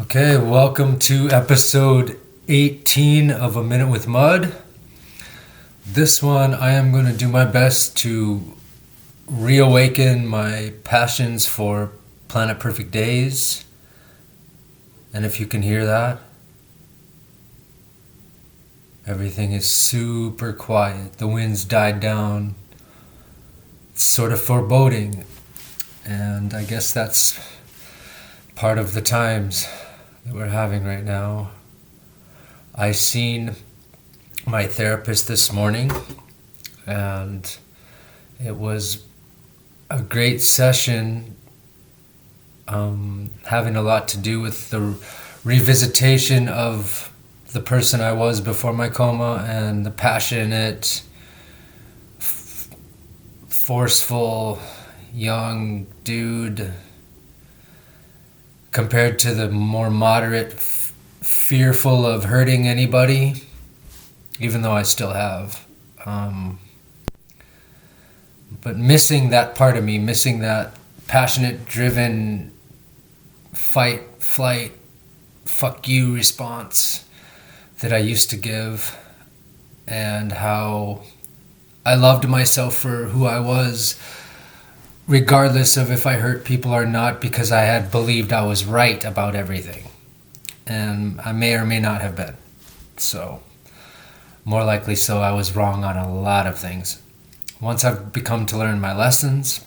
Okay, welcome to episode 18 of A Minute with Mud. This one, I am going to do my best to reawaken my passions for Planet Perfect Days. And if you can hear that, everything is super quiet. The wind's died down. It's sort of foreboding. And I guess that's part of the times that we're having right now. I seen my therapist this morning, and it was a great session, having a lot to do with the revisitation of the person I was before my coma and the passionate, forceful, young dude compared to the more moderate, fearful of hurting anybody, even though I still have. But missing that part of me, missing that passionate, driven, fight, flight, fuck you response that I used to give, and how I loved myself for who I was, regardless of if I hurt people or not, because I had believed I was right about everything. And I may or may not have been. So, more likely so, I was wrong on a lot of things. Once I've become to learn my lessons,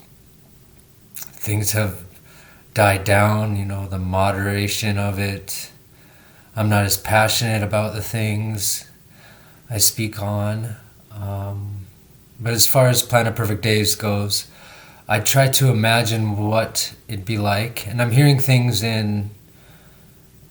things have died down, the moderation of it. I'm not as passionate about the things I speak on. But as far as Planet Perfect Days goes, I try to imagine what it'd be like, and I'm hearing things in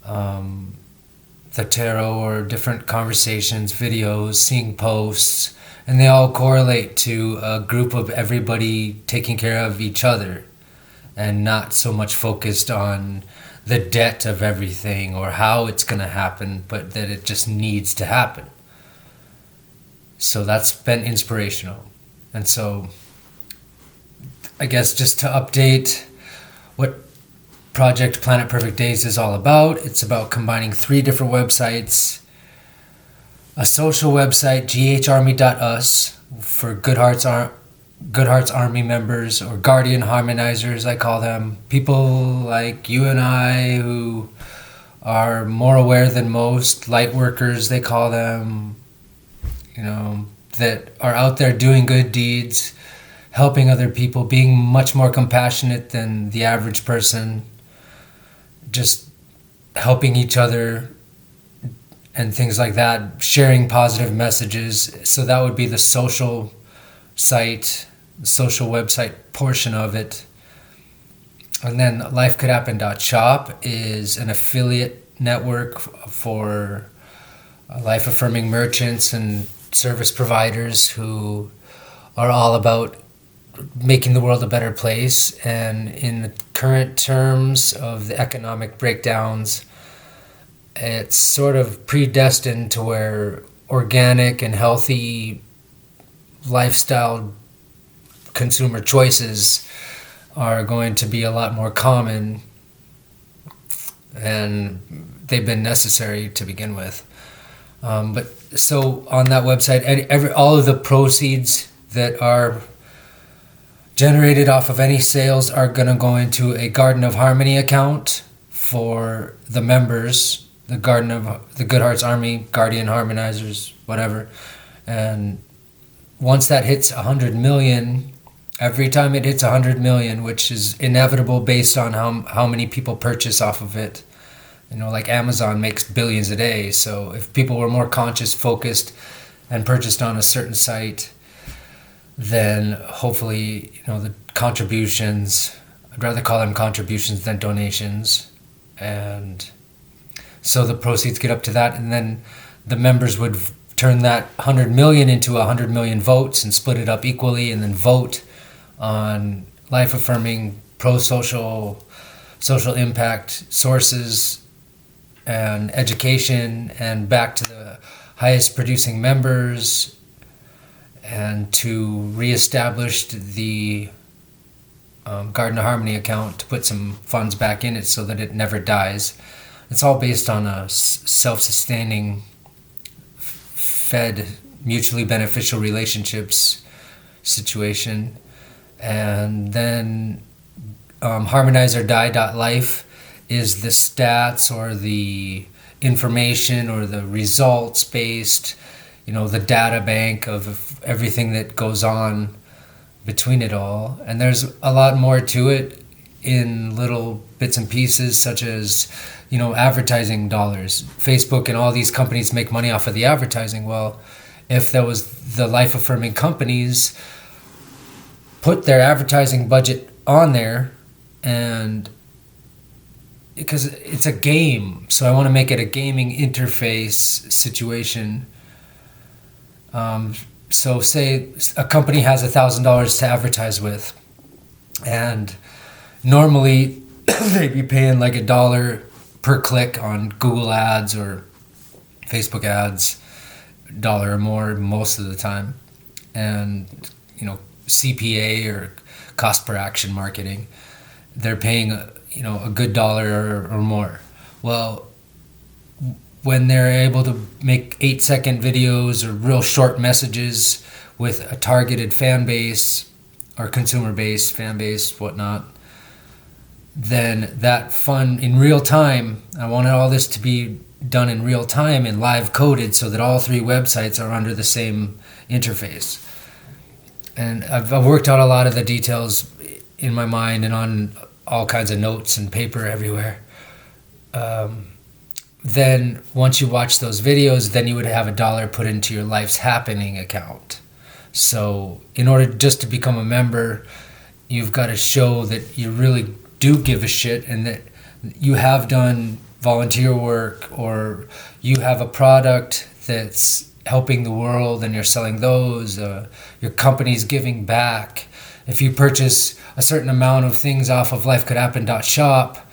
the tarot or different conversations, videos, seeing posts, and they all correlate to a group of everybody taking care of each other and not so much focused on the debt of everything or how it's going to happen, but that it just needs to happen. So that's been inspirational. And so I guess just to update what Project Planet Perfect Days is all about, it's about combining 3 different websites. A social website, gharmy.us, for Good Hearts Army members, or Guardian Harmonizers, I call them. People like you and I who are more aware than most, light workers, they call them, that are out there doing good deeds, helping other people, being much more compassionate than the average person, just helping each other and things like that, sharing positive messages. So that would be the social site, the social website portion of it. And then lifecouldappen.shop is an affiliate network for life-affirming merchants and service providers who are all about making the world a better place. And in the current terms of the economic breakdowns, it's sort of predestined to where organic and healthy lifestyle consumer choices are going to be a lot more common, and they've been necessary to begin with. But so on that website, all of the proceeds that are generated off of any sales are going to go into a Garden of Harmony account for the members, the Good Hearts Army, Guardian Harmonizers, whatever. And once that hits 100 million, every time it hits 100 million, which is inevitable based on how many people purchase off of it. Like Amazon makes billions a day. So if people were more conscious, focused, and purchased on a certain site, then hopefully, the contributions, I'd rather call them contributions than donations. And so the proceeds get up to that, and then the members would turn that 100 million into 100 million votes and split it up equally, and then vote on life-affirming, pro-social, social impact sources and education, and back to the highest producing members, and to reestablish the Garden of Harmony account to put some funds back in it so that it never dies. It's all based on a self-sustaining, fed, mutually beneficial relationships situation. And then harmonize or die.life is the stats or the information or the results based, the data bank of everything that goes on between it all. And there's a lot more to it in little bits and pieces, such as, advertising dollars. Facebook and all these companies make money off of the advertising. Well, if there was the life-affirming companies put their advertising budget on there, and because it's a game, so I want to make it a gaming interface situation. So say a company has $1,000 to advertise with, and normally they'd be paying like $1 per click on Google ads or Facebook ads, $1 or more most of the time. And, CPA or cost per action marketing, they're paying, a good $1 or more. Well, when they're able to make 8-second videos or real short messages with a targeted fan base or consumer base, fan base, whatnot, then that fun in real time, I wanted all this to be done in real time and live coded so that all 3 websites are under the same interface. And I've worked out a lot of the details in my mind and on all kinds of notes and paper everywhere. Then once you watch those videos, then you would have $1 put into your Life's Happening account. So in order just to become a member, you've got to show that you really do give a shit and that you have done volunteer work, or you have a product that's helping the world and you're selling those, your company's giving back. If you purchase a certain amount of things off of lifecouldappen.shop,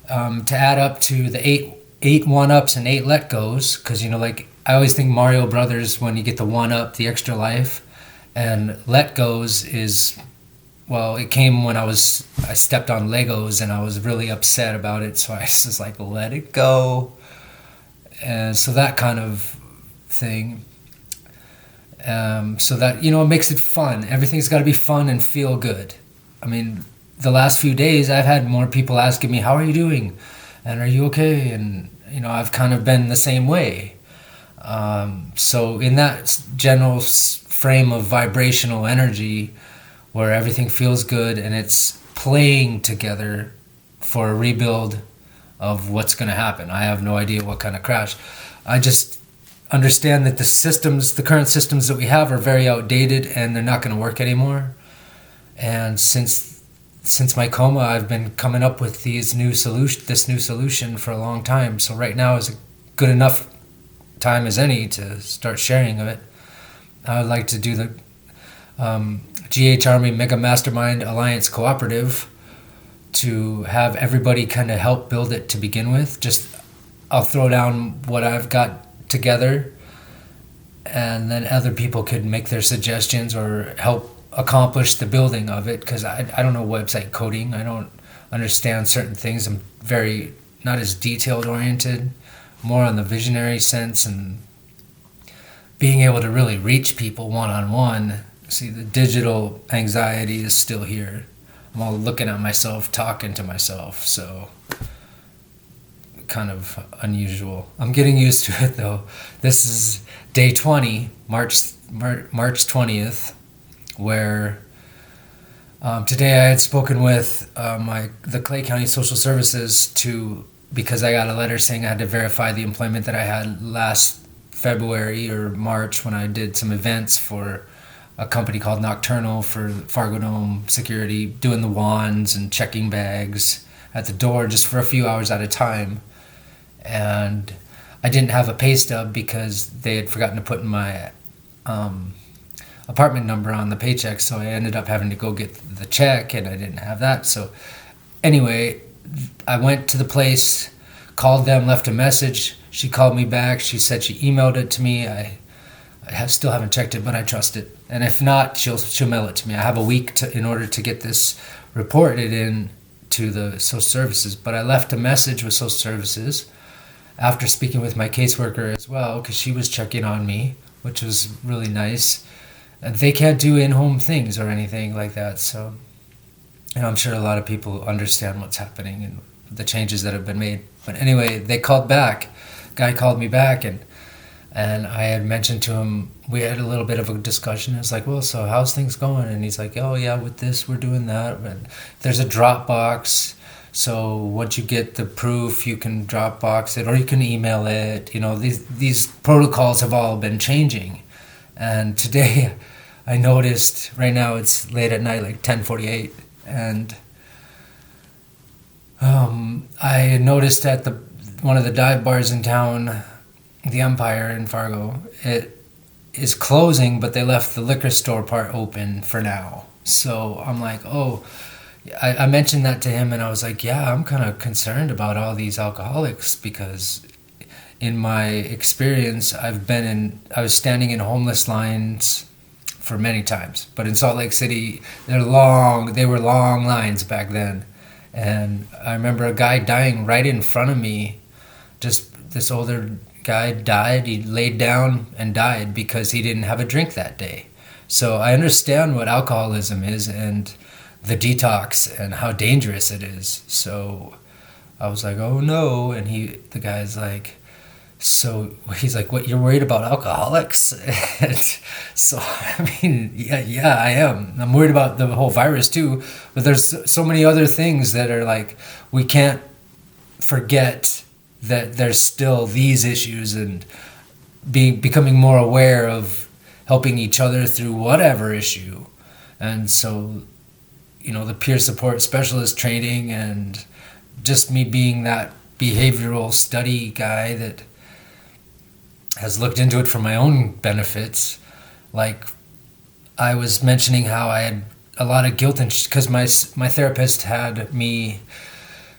to add up to the eight 1-ups and 8 let-goes, because, I always think Mario Brothers, when you get the 1-up, the extra life, and let-goes is, well, it came when I stepped on Legos and I was really upset about it, so I was like, let it go. And so that kind of thing. So that, it makes it fun. Everything's got to be fun and feel good. I mean, the last few days I've had more people asking me, how are you doing? And are you okay? And, I've kind of been the same way. So in that general frame of vibrational energy where everything feels good and it's playing together for a rebuild of what's going to happen. I have no idea what kind of crash. I just understand that the current systems that we have are very outdated and they're not going to work anymore. And since my coma, I've been coming up with this new solution for a long time. So right now is a good enough time as any to start sharing of it. I would like to do the GH Army Mega Mastermind Alliance Cooperative to have everybody kind of help build it to begin with. I'll throw down what I've got together, and then other people could make their suggestions or help accomplish the building of it, because I don't know website coding. I don't understand certain things. I'm very not as detailed oriented, more on the visionary sense and being able to really reach people one-on-one. See, the digital anxiety is still here. I'm all looking at myself, talking to myself, so kind of unusual. I'm getting used to it though. This is day 20, March 20th, where today I had spoken with the Clay County Social Services because I got a letter saying I had to verify the employment that I had last February or March when I did some events for a company called Nocturnal for Fargo Dome Security, doing the wands and checking bags at the door just for a few hours at a time. And I didn't have a pay stub because they had forgotten to put in my apartment number on the paycheck, so I ended up having to go get the check, and I didn't have that. So anyway, I went to the place, called them, left a message. She called me back. She said she emailed it to me. I still haven't checked it, but I trust it. And if not, she'll mail it to me. I have a week in order to get this reported in to the social services, but I left a message with social services after speaking with my caseworker as well, because she was checking on me, which was really nice. And they can't do in-home things or anything like that, so I'm sure a lot of people understand what's happening and the changes that have been made. But anyway, they called back. Guy called me back, and I had mentioned to him, we had a little bit of a discussion. I was like, well, so how's things going? And he's like, oh yeah, with this, we're doing that. And there's a Dropbox. So once you get the proof, you can Dropbox it or you can email it. These protocols have all been changing. And today I noticed, right now it's late at night, like 10:48, and I noticed at one of the dive bars in town, the Empire in Fargo, it is closing, but they left the liquor store part open for now. So I'm like, oh, I mentioned that to him, and I was like, yeah, I'm kind of concerned about all these alcoholics, because in my experience, I was standing in homeless lines for many times, but in Salt Lake City, they were long lines back then. And I remember a guy dying right in front of me. Just this older guy died. He laid down and died because he didn't have a drink that day. So I understand what alcoholism is and the detox and how dangerous it is. So I was like, oh no. And the guy's like, so he's like, what, you're worried about alcoholics? And so, I mean, yeah, I am. I'm worried about the whole virus too, but there's so many other things that are like, we can't forget that there's still these issues, and becoming more aware of helping each other through whatever issue. And so, the peer support specialist training, and just me being that behavioral study guy that has looked into it for my own benefits. Like I was mentioning how I had a lot of guilt, because my therapist had me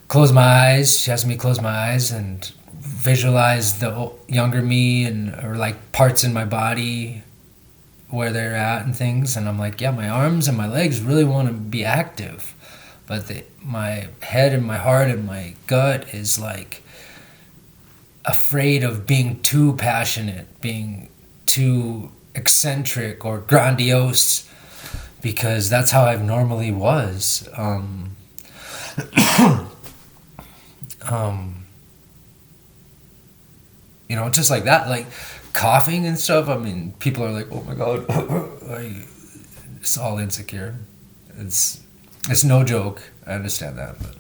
close my eyes. She has me close my eyes and visualize the younger me or like parts in my body where they're at and things. And I'm like, yeah, my arms and my legs really want to be active, but my head and my heart and my gut is like afraid of being too passionate, being too eccentric or grandiose, because that's how I normally was. Just like that, like coughing and stuff. I mean, people are like, oh my God, it's all insecure. It's no joke. I understand that, but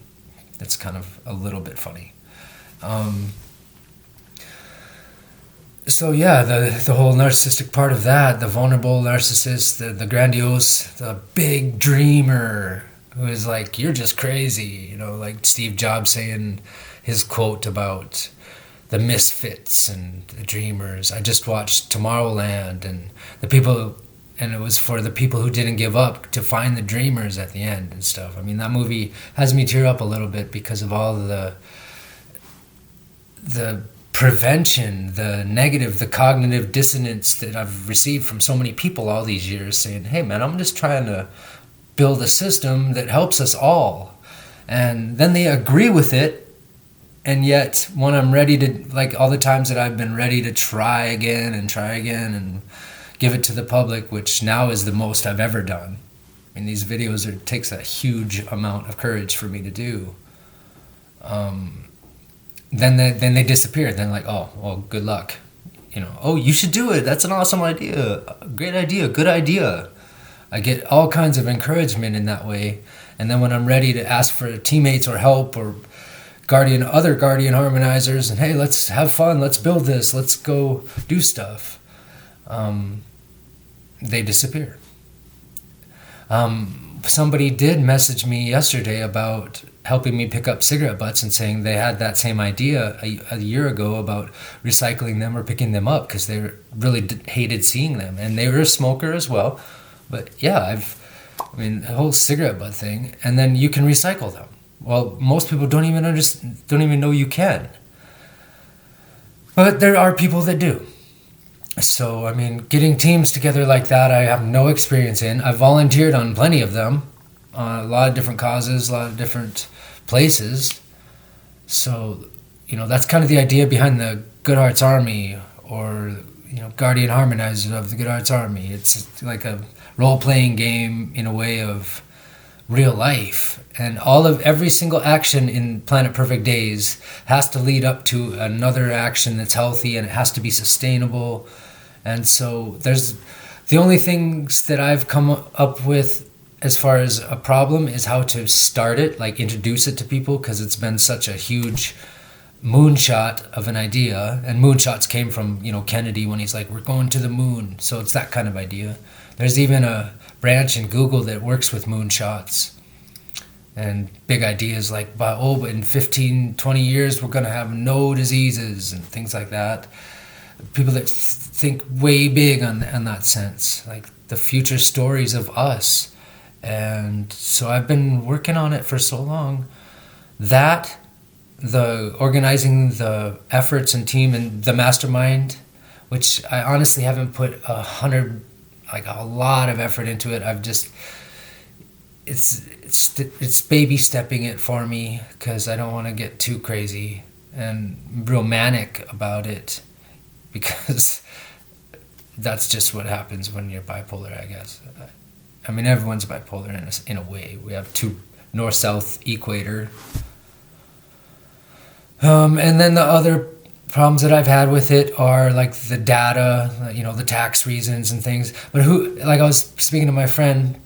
it's kind of a little bit funny. So yeah, the whole narcissistic part of that, the vulnerable narcissist, the grandiose, the big dreamer who is like, you're just crazy, like Steve Jobs saying his quote about the misfits and the dreamers. I just watched Tomorrowland, and it was for the people who didn't give up to find the dreamers at the end and stuff. I mean, that movie has me tear up a little bit because of all the prevention, the negative, the cognitive dissonance that I've received from so many people all these years saying, hey man, I'm just trying to build a system that helps us all. And then they agree with it. And yet when I'm ready to, like all the times that I've been ready to try again and give it to the public, which now is the most I've ever done. I mean, these videos, it takes a huge amount of courage for me to do. Then they disappear. Then like, oh, well, good luck. Oh, you should do it. That's an awesome idea. Great idea. Good idea. I get all kinds of encouragement in that way. And then when I'm ready to ask for teammates or help or other guardian harmonizers, and hey, let's have fun. Let's build this. Let's go do stuff. They disappear. Somebody did message me yesterday about helping me pick up cigarette butts and saying they had that same idea a year ago about recycling them or picking them up because they really hated seeing them. And they were a smoker as well. But yeah, the whole cigarette butt thing. And then you can recycle them. Well, most people don't even know you can. But there are people that do. So, getting teams together like that, I have no experience in. I've volunteered on plenty of them, a lot of different causes, a lot of different places. So, that's kind of the idea behind the Good Hearts Army, or, Guardian Harmonizer of the Good Hearts Army. It's like a role-playing game in a way of real life. And every single action in Planet Perfect Days has to lead up to another action that's healthy, and it has to be sustainable. And so the only things that I've come up with as far as a problem is how to start it, like introduce it to people, because it's been such a huge moonshot of an idea. And moonshots came from, Kennedy, when he's like, we're going to the moon. So it's that kind of idea. There's even a branch in Google that works with moonshots and big ideas like, but in 15, 20 years, we're going to have no diseases and things like that. People that think way big on that sense, like the future stories of us. And so I've been working on it for so long. That, the organizing the efforts and team and the mastermind, which I honestly haven't put a lot of effort into it. I've just, it's baby stepping it for me, because I don't want to get too crazy and real manic about it, because that's just what happens when you're bipolar, I guess. I mean, everyone's bipolar in a way. We have two north-south equator. And then the other problems that I've had with it are like the data, the tax reasons and things. But I was speaking to my friend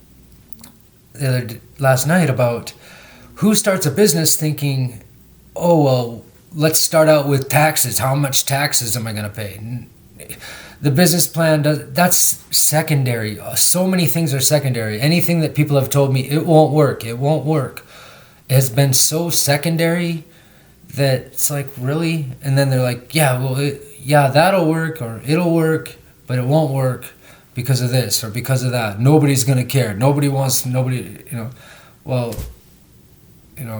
last night about who starts a business thinking, oh, well, let's start out with taxes. How much taxes am I going to pay? The business plan, that's secondary. So many things are secondary. Anything that people have told me, it won't work. It has been so secondary that it's like, really? And then they're like, that'll work, or it'll work, but it won't work because of this or because of that. Nobody's going to care. Well,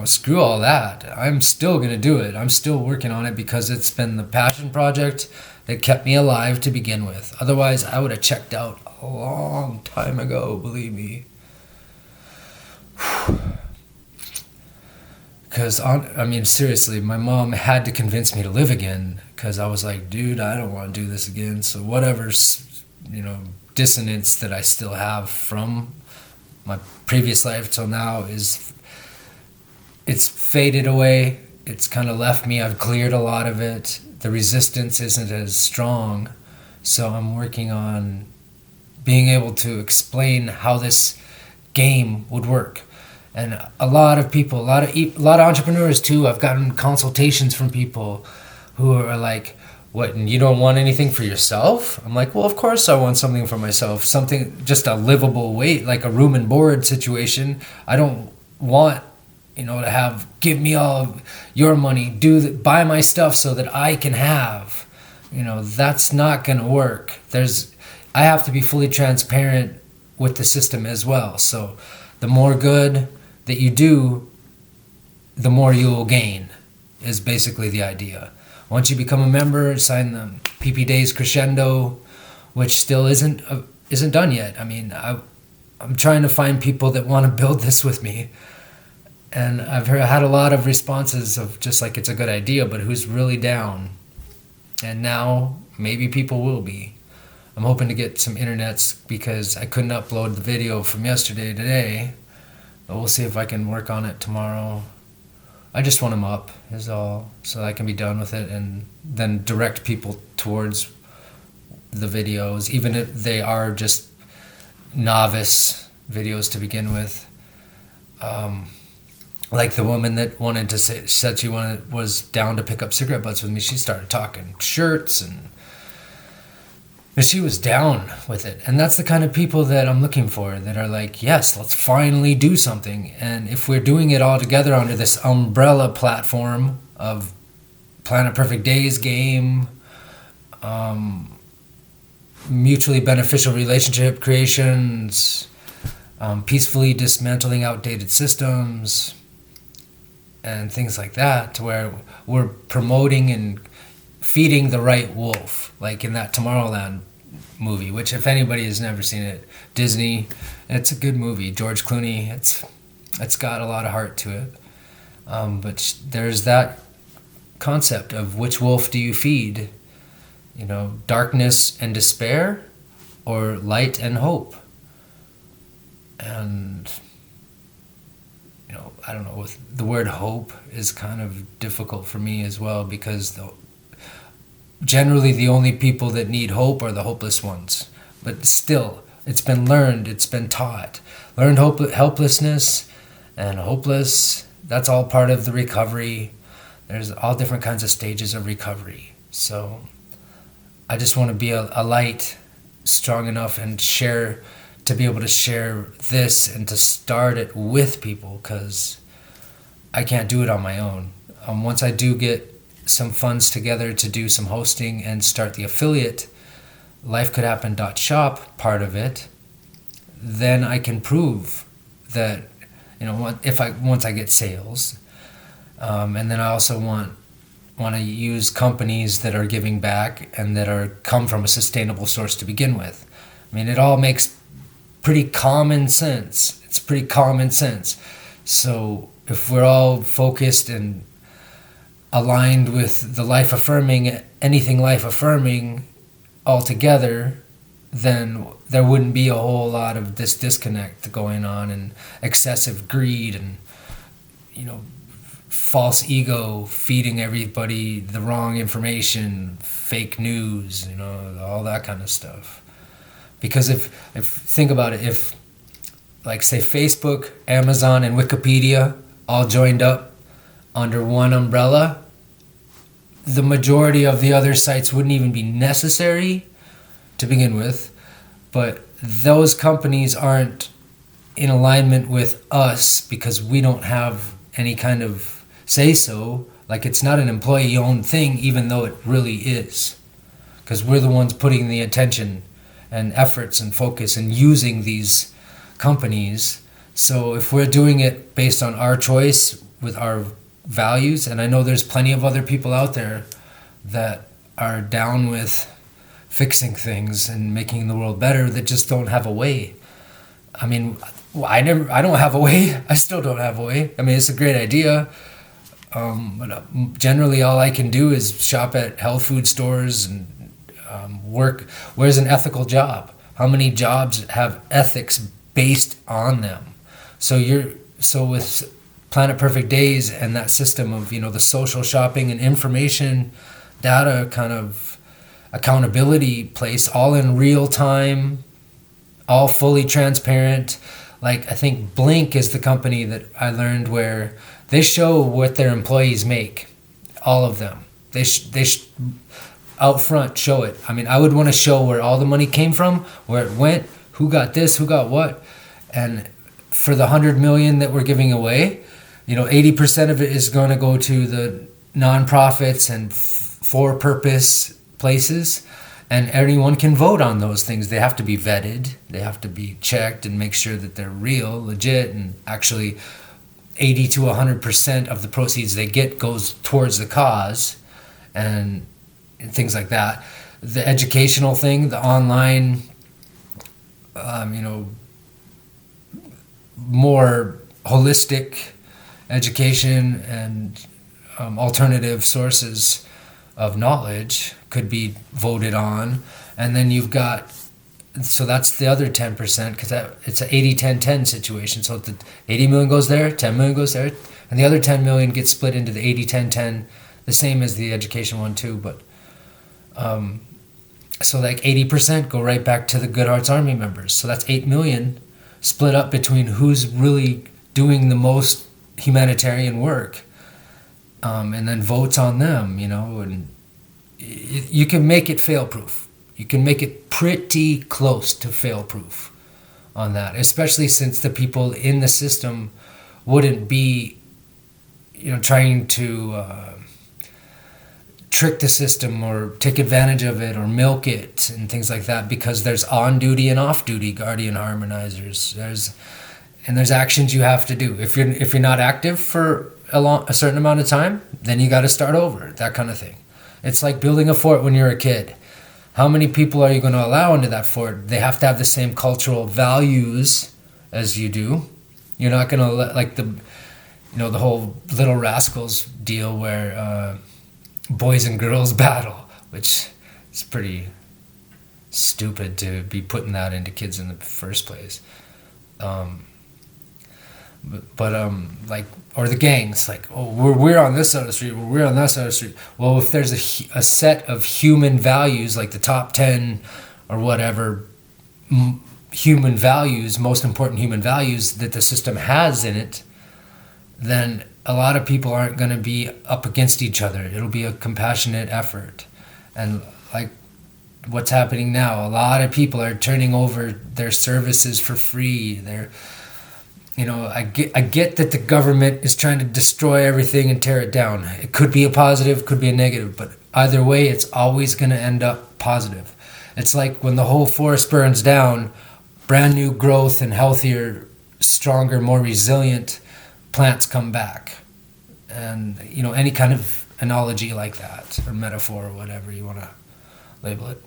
screw all that. I'm still going to do it. I'm still working on it because it's been the passion project that kept me alive to begin with. Otherwise, I would have checked out a long time ago, believe me. Because, seriously, my mom had to convince me to live again, because I was like, dude, I don't want to do this again. So whatever's, dissonance that I still have from my previous life till now it's faded away. It's kind of left me. I've cleared a lot of it. The resistance isn't as strong. So I'm working on being able to explain how this game would work. And a lot of people, a lot of entrepreneurs too, I've gotten consultations from people who are like, what, and you don't want anything for yourself? I'm like, well, of course I want something for myself. Something, just a livable weight, like a room and board situation. I don't want, to give me all of your money, buy my stuff so that I can have. That's not going to work. I have to be fully transparent with the system as well. So the more good that you do, the more you will gain, is basically the idea. Once you become a member, sign the PPDayZ Crescendo, which still isn't done yet. I mean, I'm trying to find people that want to build this with me. And I've had a lot of responses of just like, it's a good idea, but who's really down? And now maybe people will be. I'm hoping to get some internets, because I couldn't upload the video from yesterday today. But we'll see if I can work on it tomorrow. I just want them up, is all, so I can be done with it, and then direct people towards the videos, even if they are just novice videos to begin with. Like the woman that said she was down to pick up cigarette butts with me. She started talking shirts, and she was down with it. And that's the kind of people that I'm looking for, that are like, yes, let's finally do something. And if we're doing it all together under this umbrella platform of Planet Perfect Days game, mutually beneficial relationship creations, peacefully dismantling outdated systems, and things like that, to where we're promoting and feeding the right wolf, like in that Tomorrowland movie, which if anybody has never seen it, Disney, it's a good movie. George Clooney, it's got a lot of heart to it. But there's that concept of which wolf do you feed? Darkness and despair, or light and hope? And I don't know, the word hope is kind of difficult for me as well, because generally the only people that need hope are the hopeless ones. But still, it's been learned, it's been taught. Learned helplessness and hopeless, that's all part of the recovery. There's all different kinds of stages of recovery. So I just want to be a light strong enough and to be able to share this and to start it with people, because I can't do it on my own. Once I do get some funds together to do some hosting and start the affiliate lifecouldappen.shop part of it, then I can prove that, once I get sales, and then I also want to use companies that are giving back and that come from a sustainable source to begin with. I mean, it all makes pretty common sense. It's pretty common sense. So if we're all focused and aligned with the life-affirming, anything life-affirming altogether, then there wouldn't be a whole lot of this disconnect going on, and excessive greed and, false ego feeding everybody the wrong information, fake news, all that kind of stuff. Because if think about it, if, like, say, Facebook, Amazon, and Wikipedia all joined up under one umbrella, the majority of the other sites wouldn't even be necessary to begin with. But those companies aren't in alignment with us because we don't have any kind of say-so. Like, it's not an employee-owned thing, even though it really is. Because we're the ones putting the attention and efforts and focus and using these companies. So if we're doing it based on our choice with our values, and I know there's plenty of other people out there that are down with fixing things and making the world better, that just don't have a way. I mean, I don't have a way. I still don't have a way. I mean, it's a great idea. But generally all I can do is shop at health food stores and work. Where's an ethical job? How many jobs have ethics based on them? So with Planet Perfect Days and that system of, the social shopping and information data kind of accountability place, all in real time, all fully transparent. Like, I think Blink is the company that I learned where they show what their employees make, all of them. They out front show it. I mean, I would want to show where all the money came from, where it went, who got this, who got what. And for the 100 million that we're giving away, 80% of it is going to go to the nonprofits and for-purpose places, and anyone can vote on those things. They have to be vetted, they have to be checked and make sure that they're real, legit, and actually 80 to 100% of the proceeds they get goes towards the cause, and things like that. The educational thing, the online, more holistic education and alternative sources of knowledge could be voted on. And then you've got, so that's the other 10%, because it's an 80-10-10 situation. So the 80 million goes there, 10 million goes there, and the other 10 million gets split into the 80-10-10, the same as the education one too. But so like 80% go right back to the Good Hearts Army members. So that's 8 million split up between who's really doing the most humanitarian work, and then votes on them, and you can make it fail-proof. You can make it pretty close to fail-proof on that, especially since the people in the system wouldn't be, trying to trick the system or take advantage of it or milk it and things like that, because there's on-duty and off-duty guardian harmonizers. There's actions you have to do. If you're not active for a certain amount of time, then you got to start over, that kind of thing. It's like building a fort when you're a kid. How many people are you going to allow into that fort? They have to have the same cultural values as you do. You're not going to let, the whole Little Rascals deal where boys and girls battle, which is pretty stupid to be putting that into kids in the first place. Like, or the gangs, like, oh, we're on this side of the street, we're on that side of the street. Well, if there's a set of human values, like the top 10 or whatever human values, most important human values that the system has in it, then a lot of people aren't going to be up against each other. It'll be a compassionate effort. And like what's happening now, a lot of people are turning over their services for free. I get that the government is trying to destroy everything and tear it down. It could be a positive, could be a negative, but either way, it's always going to end up positive. It's like when the whole forest burns down, brand new growth and healthier, stronger, more resilient plants come back. And, any kind of analogy like that, or metaphor, or whatever you want to label it.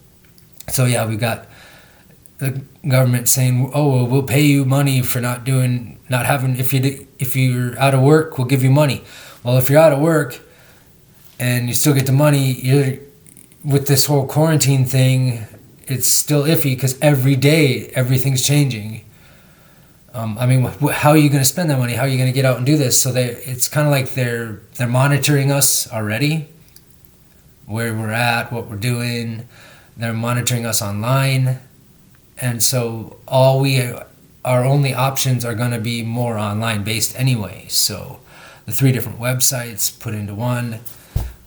So yeah, we got the government saying, oh, well, we'll pay you money for if you're out of work, we'll give you money. Well, if you're out of work and you still get the money, with this whole quarantine thing, it's still iffy because every day everything's changing. How are you going to spend that money? How are you going to get out and do this? So it's kind of like they're monitoring us already, where we're at, what we're doing. They're monitoring us online. And so our only options are going to be more online based anyway. So the 3 different websites put into one.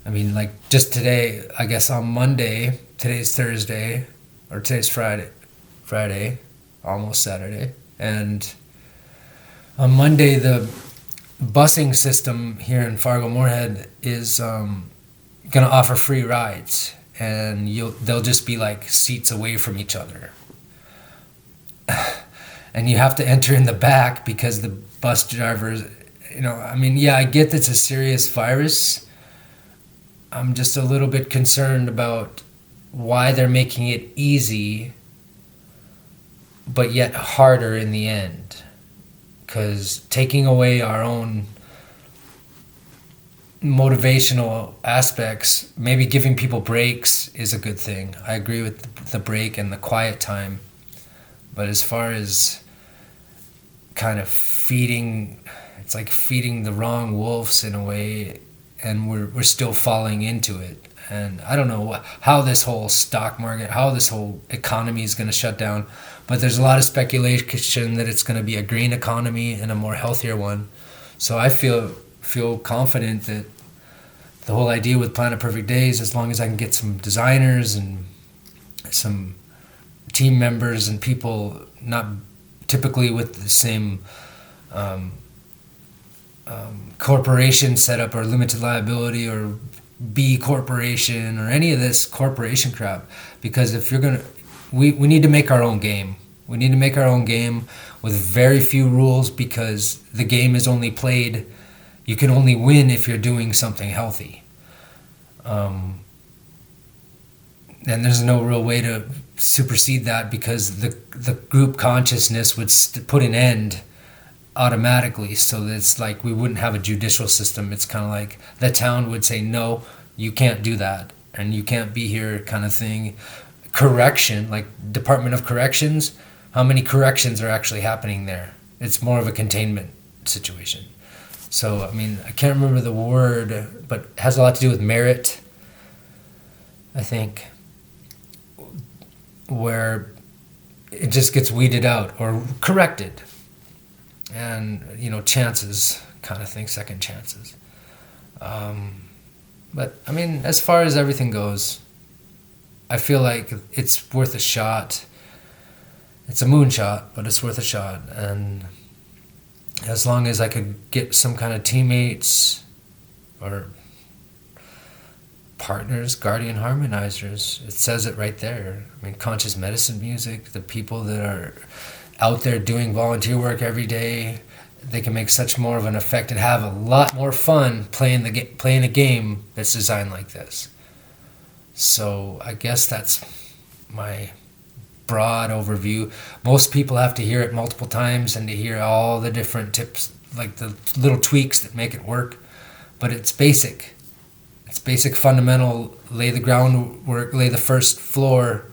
Like just today, I guess on Monday, today's Thursday, or today's Friday, almost Saturday. And on Monday, the busing system here in Fargo-Moorhead is going to offer free rides. And they'll just be like seats away from each other. And you have to enter in the back because the bus drivers, I get that it's a serious virus. I'm just a little bit concerned about why they're making it easy, but yet harder in the end. Because taking away our own motivational aspects, maybe giving people breaks is a good thing. I agree with the break and the quiet time. But as far as kind of it's like feeding the wrong wolves in a way, and we're still falling into it. And I don't know how this whole stock market, how this whole economy is going to shut down, but there's a lot of speculation that it's going to be a green economy and a more healthier one. So I feel confident that the whole idea with Planet Perfect Days, as long as I can get some designers and some team members and people not typically with the same corporation setup or limited liability or B corporation or any of this corporation crap, because if you're gonna, we need to make our own game. We need to make our own game with very few rules, because the game is only played, you can only win if you're doing something healthy. And there's no real way to supersede that, because the group consciousness would put an end automatically. So it's like we wouldn't have a judicial system. It's kind of like the town would say, no, you can't do that, and you can't be here, kind of thing. Correction, like Department of Corrections, how many corrections are actually happening there? It's more of a containment situation. So, I mean, I can't remember the word, but it has a lot to do with merit, I think, where it just gets weeded out or corrected. And, chances kind of thing, second chances. But, I mean, as far as everything goes, I feel like it's worth a shot. It's a moonshot, but it's worth a shot. And as long as I could get some kind of teammates or partners, guardian harmonizers, it says it right there. I mean, conscious medicine music, the people that are out there doing volunteer work every day, they can make such more of an effect and have a lot more fun playing a game that's designed like this. So I guess that's my broad overview. Most people have to hear it multiple times and to hear all the different tips, like the little tweaks that make it work, but it's basic. It's basic, fundamental. Lay the groundwork, lay the first floor,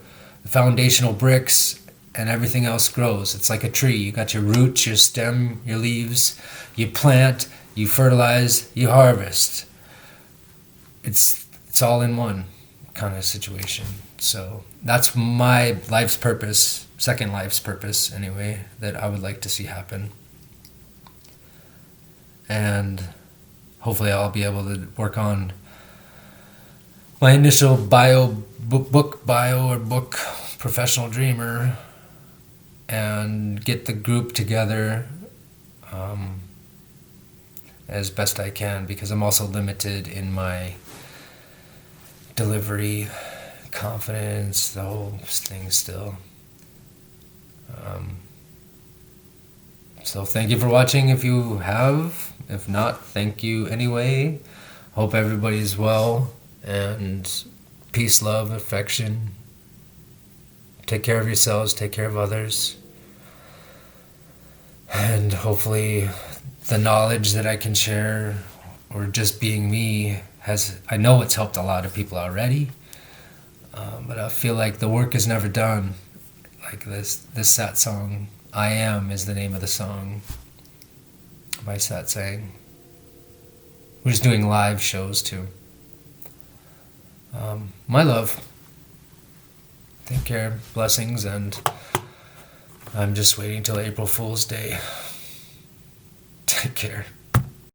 the foundational bricks, and everything else grows. It's like a tree. You got your roots, your stem, your leaves. You plant, you fertilize, you harvest. It's all in one kind of situation. So that's my life's purpose, second life's purpose anyway, that I would like to see happen. And hopefully I'll be able to work on my initial book professional dreamer, and get the group together as best I can, because I'm also limited in my delivery, confidence, the whole thing still. So thank you for watching if you have. If not, thank you anyway. Hope everybody's well, and peace, love, affection. Take care of yourselves, take care of others. And hopefully the knowledge that I can share, or just being me, I know it's helped a lot of people already. But I feel like the work is never done. Like this SATSANG, I Am is the name of the song by SATSANG. We're just doing live shows too. My love. Take care, blessings, and I'm just waiting till April Fool's Day. Take care.